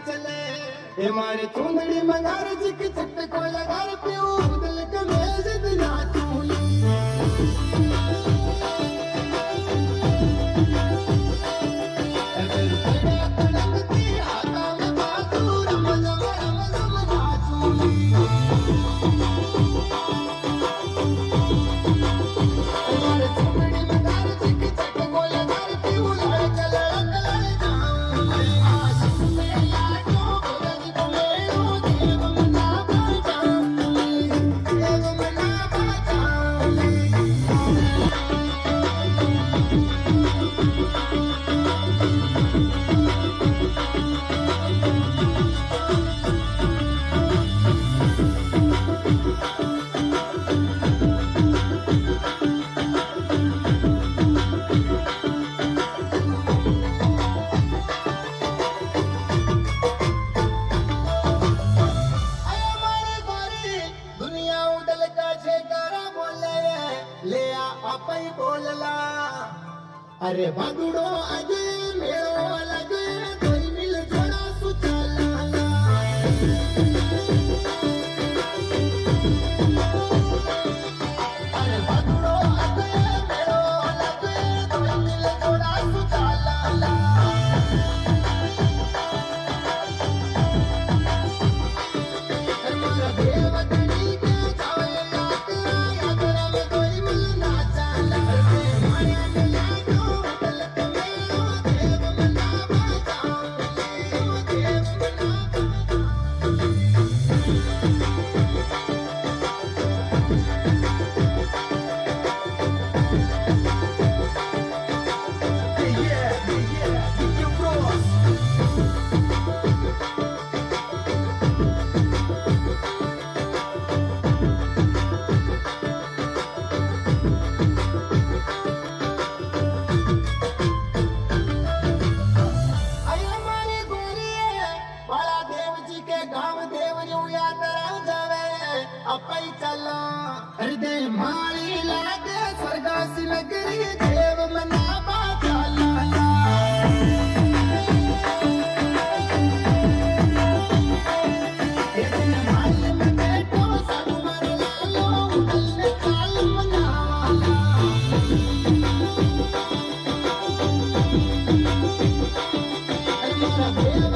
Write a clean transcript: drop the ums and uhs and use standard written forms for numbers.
चले ए मारे चुंदड़ी मंगार जिक चट को लगार पियो दिल के मेज दिला तूली अरे भादुड़ो अजे मेलो लगे कोई मिल जोड़ा सुचाला अरे भादुड़ो अजे मेलो लगे कोई मिल जोड़ा सुचाला हमारा देवतनी के जावे याद यात्रा में कोई मिल ना चाला माया अपई चला हृदय माली लागे स्वर्गासी नगरी देव मनावा चला एक दिन माल में बैठो सब मर लालो उदल में काल मनावाला हमारा देव